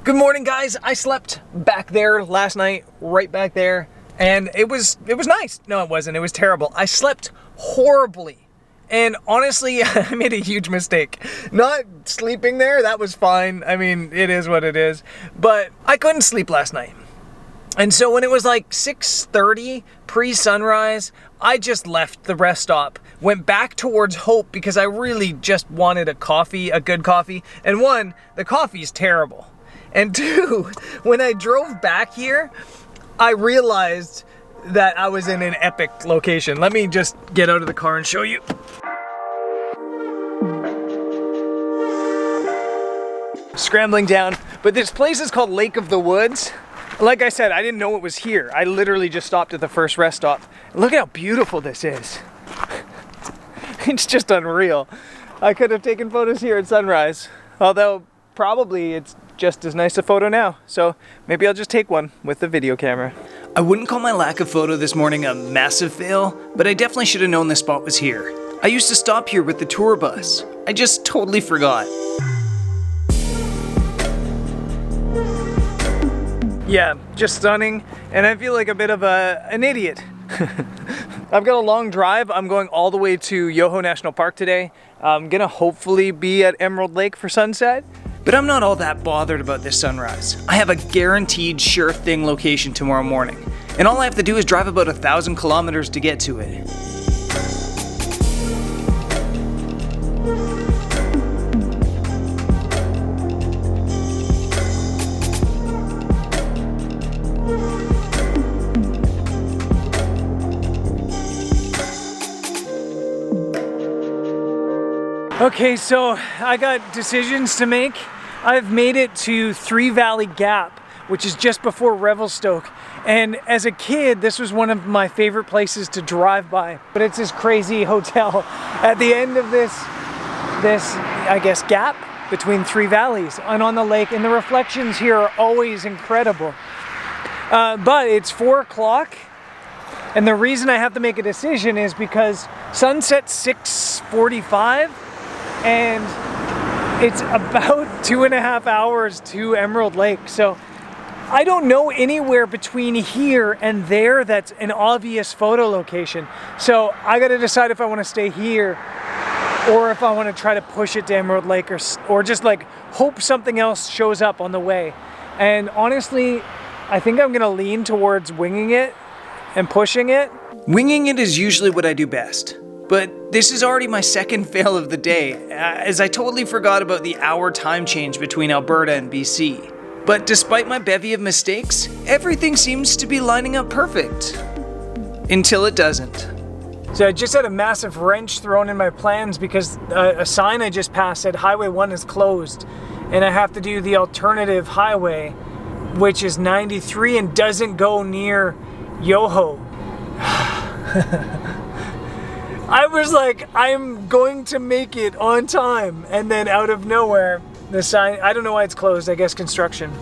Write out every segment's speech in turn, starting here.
Good morning, guys. I slept back there last night, right back there, and it was nice. No, it wasn't. It was terrible. I slept horribly. And honestly, I made a huge mistake. Not sleeping there, that was fine. I mean, it is what it is. But I couldn't sleep last night. And so when it was like 6:30 pre-sunrise, I just left the rest stop, went back towards Hope because I really just wanted a coffee, a good coffee. And one, the coffee's terrible. And two, when I drove back here, I realized that I was in an epic location. Let me just get out of the car and show you. Scrambling down, but this place is called Lake of the Woods. Like I said, I didn't know it was here. I literally just stopped at the first rest stop. Look at how beautiful this is. It's just unreal. I could have taken photos here at sunrise, although probably it's just as nice a photo now. So maybe I'll just take one with the video camera. I wouldn't call my lack of photo this morning a massive fail, but I definitely should have known this spot was here. I used to stop here with the tour bus. I just totally forgot. Yeah, just stunning, and I feel like a bit of an idiot. I've got a long drive. I'm going all the way to Yoho National Park today. I'm gonna hopefully be at Emerald Lake for sunset. But I'm not all that bothered about this sunrise. I have a guaranteed sure thing location tomorrow morning, and all I have to do is drive about 1,000 kilometers to get to it. Okay, so I got decisions to make. I've made it to Three Valley Gap, which is just before Revelstoke. And as a kid, this was one of my favorite places to drive by. But it's this crazy hotel at the end of this, I guess, gap between three valleys and on the lake. And the reflections here are always incredible. But it's 4 o'clock. And the reason I have to make a decision is because sunset's 6:45. And it's about 2.5 hours to Emerald Lake. So I don't know anywhere between here and there that's an obvious photo location. So I gotta decide if I wanna stay here or if I wanna try to push it to Emerald Lake or just like hope something else shows up on the way. And honestly, I think I'm gonna lean towards winging it and pushing it. Winging it is usually what I do best. But this is already my second fail of the day, as I totally forgot about the hour time change between Alberta and BC. But despite my bevy of mistakes, everything seems to be lining up perfect. Until it doesn't. So I just had a massive wrench thrown in my plans because a sign I just passed said Highway 1 is closed, and I have to do the alternative highway, which is 93 and doesn't go near Yoho. I was like, I'm going to make it on time. And then out of nowhere, the sign, I don't know why it's closed, I guess construction.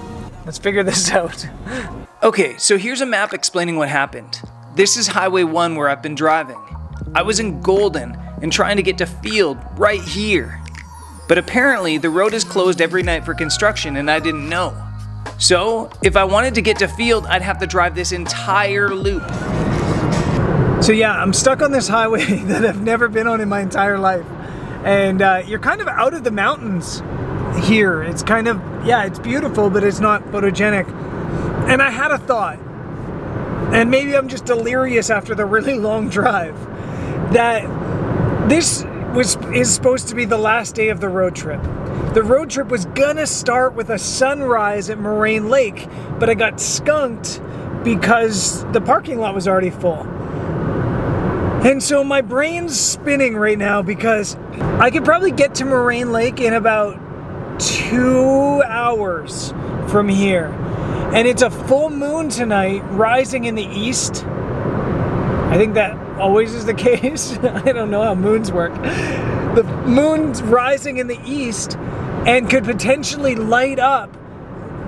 Let's figure this out. Okay, so here's a map explaining what happened. This is Highway 1 where I've been driving. I was in Golden and trying to get to Field right here. But apparently the road is closed every night for construction and I didn't know. So if I wanted to get to Field, I'd have to drive this entire loop. So yeah, I'm stuck on this highway that I've never been on in my entire life. And you're kind of out of the mountains here. It's kind of, yeah, it's beautiful, but it's not photogenic. And I had a thought, and maybe I'm just delirious after the really long drive, that this is supposed to be the last day of the road trip. The road trip was gonna start with a sunrise at Moraine Lake, but I got skunked because the parking lot was already full. And so my brain's spinning right now because I could probably get to Moraine Lake in about 2 hours from here. And it's a full moon tonight, rising in the east. I think that always is the case. I don't know how moons work. The moon's rising in the east and could potentially light up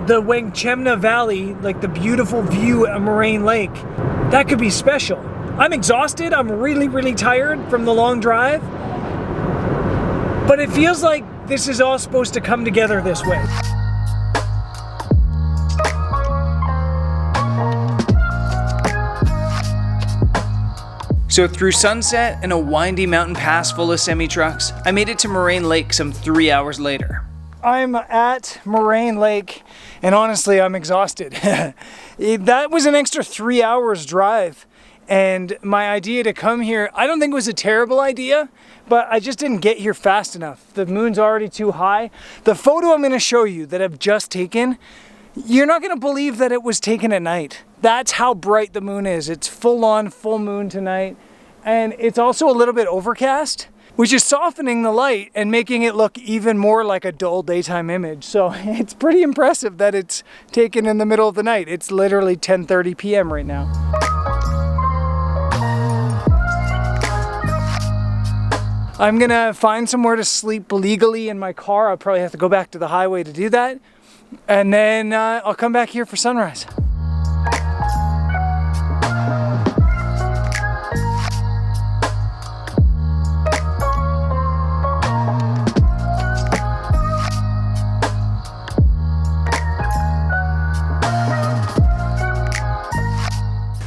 the Wangchemna Valley, like the beautiful view of Moraine Lake. That could be special. I'm exhausted, I'm really, really tired from the long drive, but it feels like this is all supposed to come together this way. So through sunset and a windy mountain pass full of semi-trucks, I made it to Moraine Lake some 3 hours later. I'm at Moraine Lake, and honestly, I'm exhausted. That was an extra 3 hours drive, and my idea to come here, I don't think it was a terrible idea, but I just didn't get here fast enough. The moon's already too high. The photo I'm gonna show you that I've just taken, you're not gonna believe that it was taken at night. That's how bright the moon is. It's full on, full moon tonight, and it's also a little bit overcast, which is softening the light and making it look even more like a dull daytime image. So it's pretty impressive that it's taken in the middle of the night. It's literally 10:30 p.m. right now. I'm gonna find somewhere to sleep legally in my car. I'll probably have to go back to the highway to do that. And then I'll come back here for sunrise.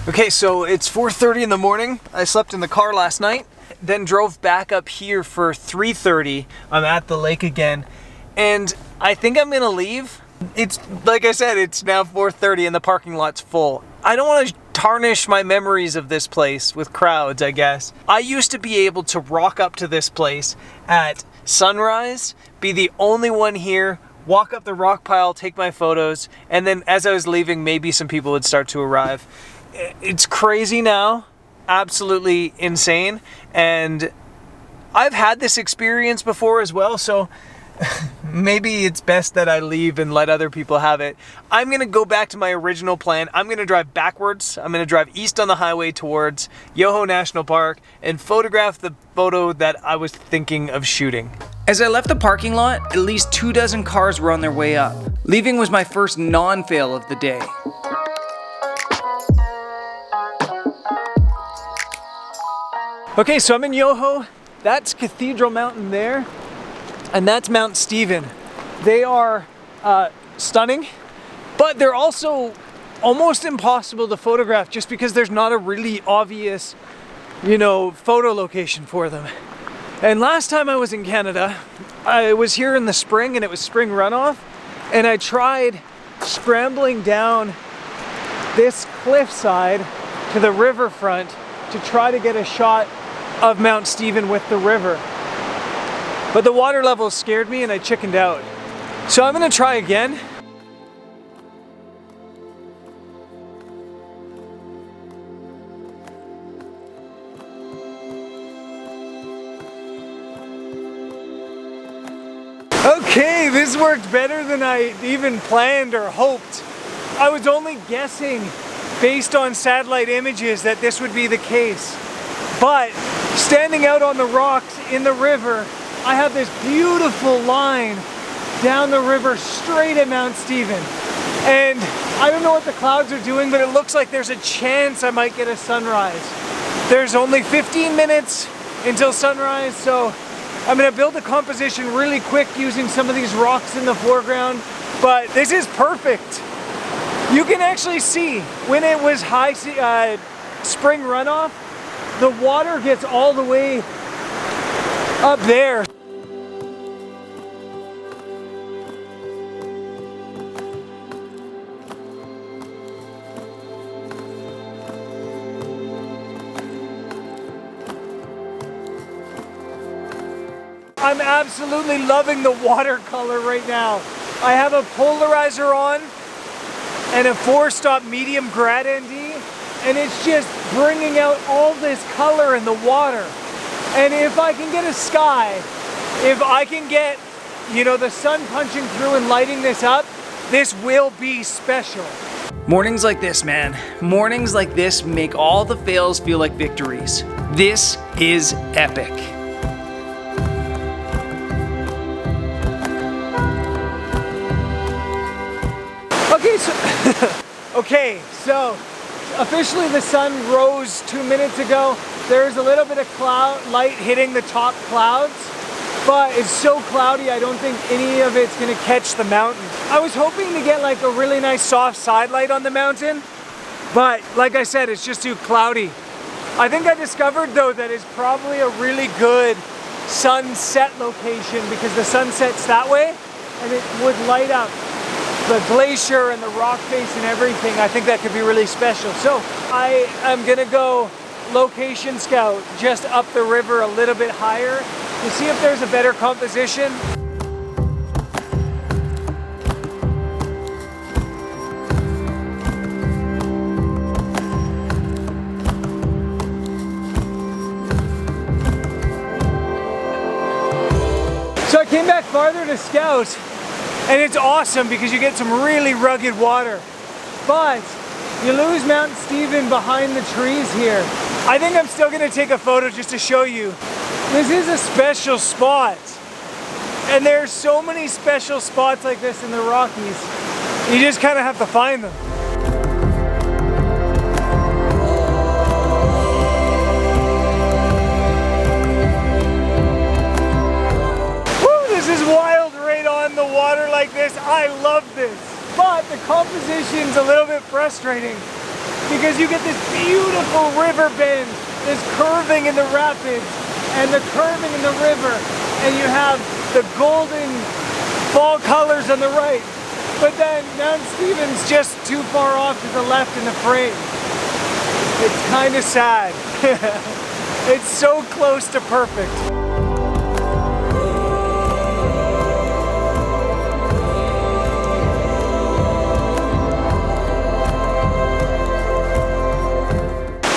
Okay, so it's 4:30 in the morning. I slept in the car last night, then drove back up here for 3:30. I'm at the lake again, and I think I'm gonna leave. It's, like I said, it's now 4:30 and the parking lot's full. I don't want to tarnish my memories of this place with crowds, I guess. I used to be able to rock up to this place at sunrise, be the only one here, walk up the rock pile, take my photos, and then as I was leaving, maybe some people would start to arrive. It's crazy now, absolutely insane, and I've had this experience before as well, so maybe it's best that I leave and let other people have it. I'm gonna go back to my original plan. I'm gonna drive backwards. I'm gonna drive east on the highway towards Yoho National Park and photograph the photo that I was thinking of shooting. As I left the parking lot, at least 24 cars were on their way up. Leaving was my first non-fail of the day. Okay, so I'm in Yoho. That's Cathedral Mountain there, and that's Mount Stephen. They are stunning, but they're also almost impossible to photograph just because there's not a really obvious, photo location for them. And last time I was in Canada, I was here in the spring and it was spring runoff, and I tried scrambling down this cliffside to the riverfront to try to get a shot of Mount Stephen with the river. But the water level scared me and I chickened out. So I'm gonna try again. Okay, this worked better than I even planned or hoped. I was only guessing based on satellite images that this would be the case. But standing out on the rocks in the river, I have this beautiful line down the river straight at Mount Stephen. And I don't know what the clouds are doing, but it looks like there's a chance I might get a sunrise. There's only 15 minutes until sunrise, so I'm gonna build a composition really quick using some of these rocks in the foreground, but this is perfect. You can actually see when it was high spring runoff, the water gets all the way up there. I'm absolutely loving the watercolor right now. I have a polarizer on and a 4-stop medium grad ND, and it's just bringing out all this color in the water. And if I can get a sky, if I can get, the sun punching through and lighting this up, this will be special. Mornings like this, man. Mornings like this make all the fails feel like victories. This is epic. So officially the sun rose 2 minutes ago. There's a little bit of cloud light hitting the top clouds, but it's so cloudy I don't think any of it's gonna catch the mountain. I was hoping to get like a really nice soft side light on the mountain, but like I said, it's just too cloudy. I think I discovered though that it's probably a really good sunset location because the sun sets that way and it would light up the glacier and the rock face and everything. I think that could be really special. So I am gonna go location scout just up the river a little bit higher to see if there's a better composition. So I came back farther to scout, and it's awesome because you get some really rugged water. But you lose Mount Stephen behind the trees here. I think I'm still gonna take a photo just to show you. This is a special spot. And there's so many special spots like this in the Rockies. You just kind of have to find them. This is wild right on the water like this. I love this. But the composition's a little bit frustrating because you get this beautiful river bend, this curving in the rapids and the curving in the river, and you have the golden fall colors on the right. But then Mount Stephen's just too far off to the left in the frame. It's kind of sad. It's so close to perfect.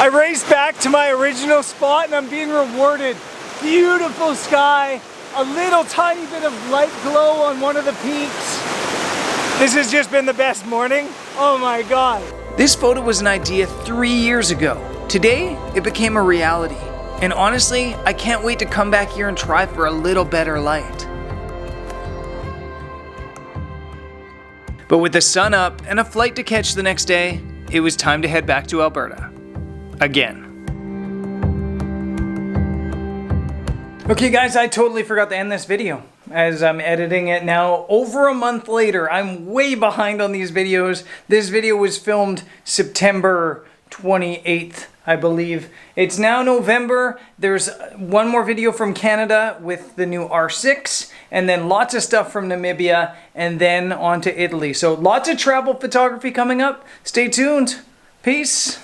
I raced back to my original spot and I'm being rewarded. Beautiful sky, a little tiny bit of light glow on one of the peaks. This has just been the best morning. Oh my God. This photo was an idea 3 years ago. Today, it became a reality. And honestly, I can't wait to come back here and try for a little better light. But with the sun up and a flight to catch the next day, it was time to head back to Alberta. Again. Okay guys, I totally forgot to end this video as I'm editing it now. Over a month later, I'm way behind on these videos. This video was filmed September 28th, I believe. It's now November. There's one more video from Canada with the new R6, and then lots of stuff from Namibia, and then on to Italy. So lots of travel photography coming up. Stay tuned. Peace.